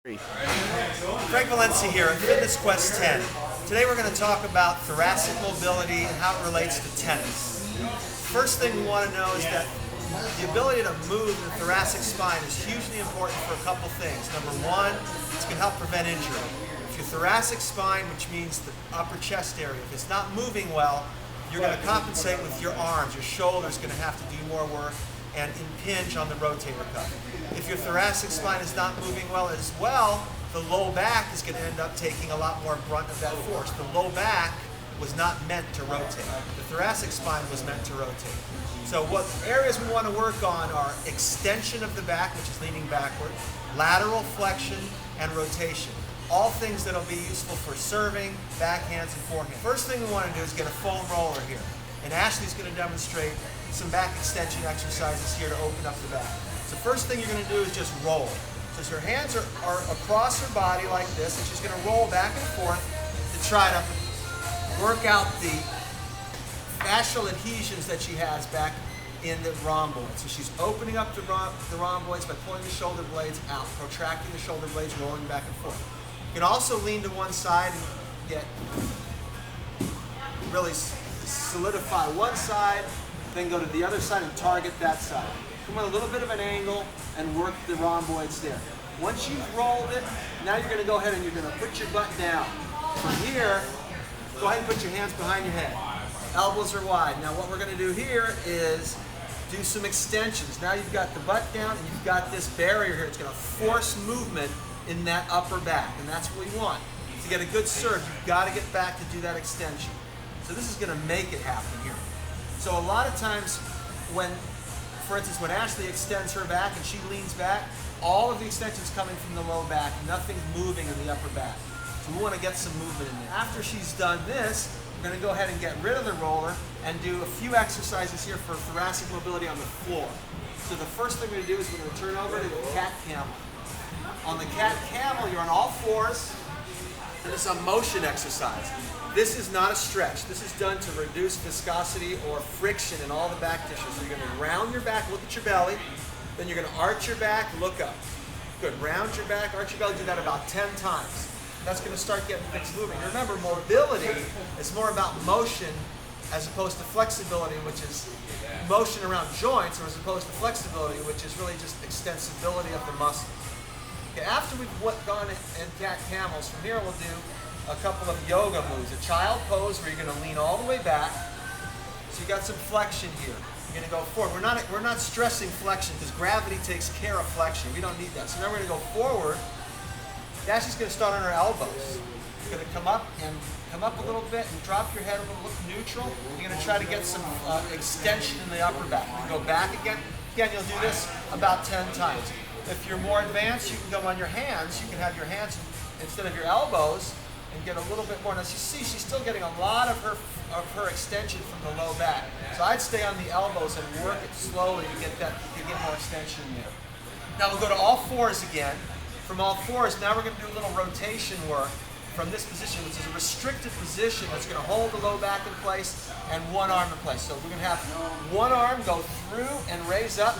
Frank Valencia here at Fitness Quest 10. Today we're going to talk about thoracic mobility and how it relates to tennis. First thing we want to know is that the ability to move the thoracic spine is hugely important for a couple things. Number one, it's going to help prevent injury. If your thoracic spine, which means the upper chest area, if it's not moving well, you're going to compensate with your arms. Your shoulder's going to have to do more work and impinge on the rotator cuff. If your thoracic spine is not moving well as well, the low back is going to end up taking a lot more brunt of that force. The low back was not meant to rotate. The thoracic spine was meant to rotate. So what areas we want to work on are extension of the back, which is leaning backward, lateral flexion, and rotation. All things that will be useful for serving, backhands, and forehand. First thing we want to do is get a foam roller here. And Ashley's going to demonstrate some back extension exercises here to open up the back. So first thing you're going to do is just roll. So her hands are across her body like this, and she's going to roll back and forth to try to work out the fascial adhesions that she has back in the rhomboid. So she's opening up the rhomboids by pulling the shoulder blades out, protracting the shoulder blades, rolling back and forth. You can also lean to one side and get really solidify one side, then go to the other side and target that side. Come with a little bit of an angle and work the rhomboids there. Once you've rolled it, now you're going to go ahead and you're going to put your butt down. From here, go ahead and put your hands behind your head. Elbows are wide. Now what we're going to do here is do some extensions. Now you've got the butt down and you've got this barrier here. It's going to force movement in that upper back, and that's what we want. To get a good serve, you've got to get back to do that extension. So this is going to make it happen here. So a lot of times when, for instance, when Ashley extends her back and she leans back, all of the extension's coming from the low back, nothing's moving in the upper back. So we want to get some movement in there. After she's done this, we're going to go ahead and get rid of the roller and do a few exercises here for thoracic mobility on the floor. So the first thing we're going to do is we're going to turn over to the cat camel. On the cat camel, you're on all fours, and it's a motion exercise. This is not a stretch. This is done to reduce viscosity or friction in all the back tissue. So you're going to round your back, look at your belly. Then you're going to arch your back, look up. Good. Round your back, arch your belly. Do that about 10 times. That's going to start getting things moving. Remember, mobility is more about motion as opposed to flexibility, which is motion around joints, or as opposed to flexibility, which is really just extensibility of the muscles. Okay, after we've gone in cat camels, from here we'll do a couple of yoga moves. A child pose where you're going to lean all the way back. So you got some flexion here. You're going to go forward. We're not stressing flexion because gravity takes care of flexion. We don't need that. So now we're going to go forward. Ashley's going to start on her elbows. You're going to come up a little bit and drop your head a little, look neutral. You're going to try to get some extension in the upper back. You go back again. Again, you'll do this about 10 times. If you're more advanced, you can go on your hands. You can have your hands instead of your elbows and get a little bit more. Now you see she's still getting a lot of her extension from the low back. So I'd stay on the elbows and work it slowly to get more extension there. Now we'll go to all fours again. From all fours, now we're going to do a little rotation work from this position, which is a restricted position that's going to hold the low back in place and one arm in place. So we're going to have one arm go through and raise up.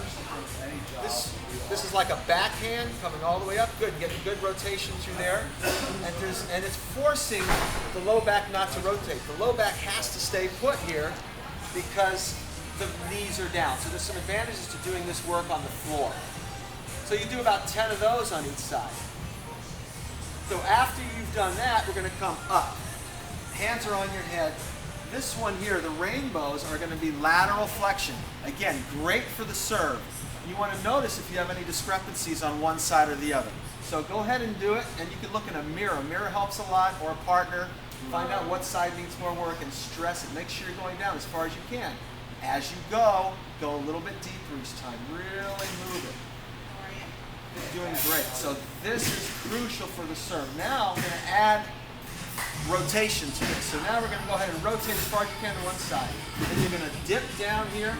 This is like a backhand coming all the way up. Good, getting good rotation through there. And it's forcing the low back not to rotate. The low back has to stay put here because the knees are down. So there's some advantages to doing this work on the floor. So you do about 10 of those on each side. So after you've done that, we're going to come up. Hands are on your head. This one here, the rainbows, are going to be lateral flexion. Again, great for the serve. You want to notice if you have any discrepancies on one side or the other. So go ahead and do it, and you can look in a mirror. A mirror helps a lot, or a partner. Find out what side needs more work and stress it. Make sure you're going down as far as you can. As you go a little bit deeper each time. Really move it. You're doing great. So this is crucial for the serve. Now I'm going to add rotation to this. So now we're going to go ahead and rotate as far as you can to one side. Then you're going to dip down here.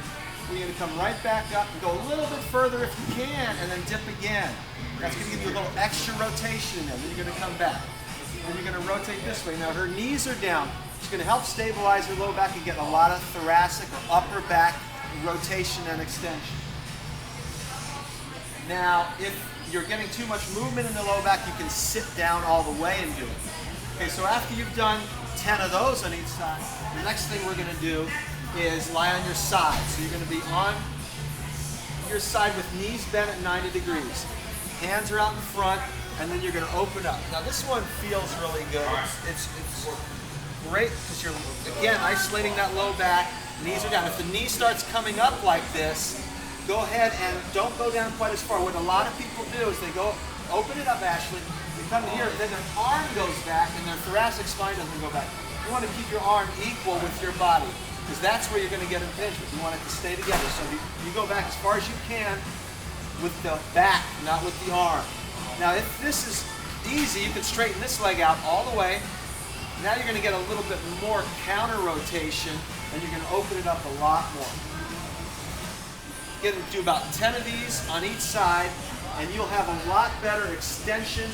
We're going to come right back up and go a little bit further if you can, and then dip again. That's going to give you a little extra rotation in there. Then you're going to come back. Then you're going to rotate this way. Now her knees are down. She's going to help stabilize her low back and get a lot of thoracic or upper back rotation and extension. Now, if you're getting too much movement in the low back, you can sit down all the way and do it. Okay, so after you've done 10 of those on each side, the next thing we're gonna do is lie on your side. So you're gonna be on your side with knees bent at 90 degrees. Hands are out in front, and then you're gonna open up. Now this one feels really good. It's great because you're, again, isolating that low back, knees are down. If the knee starts coming up like this, go ahead and don't go down quite as far. What a lot of people do is they go, open it up, Ashley, they come to here, then their arm goes back and their thoracic spine doesn't go back. You want to keep your arm equal with your body, because that's where you're going to get impingement. You want it to stay together. So you go back as far as you can with the back, not with the arm. Now if this is easy, you can straighten this leg out all the way. Now you're going to get a little bit more counter rotation, and you're going to open it up a lot more. Get to do about 10 of these on each side, and you'll have a lot better extension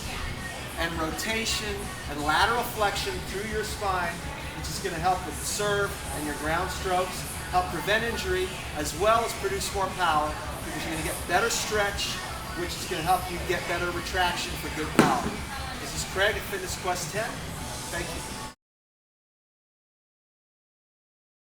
and rotation and lateral flexion through your spine, which is going to help with the serve and your ground strokes, help prevent injury, as well as produce more power, because you're going to get better stretch, which is going to help you get better retraction for good power. This is Craig at Fitness Quest 10. Thank you.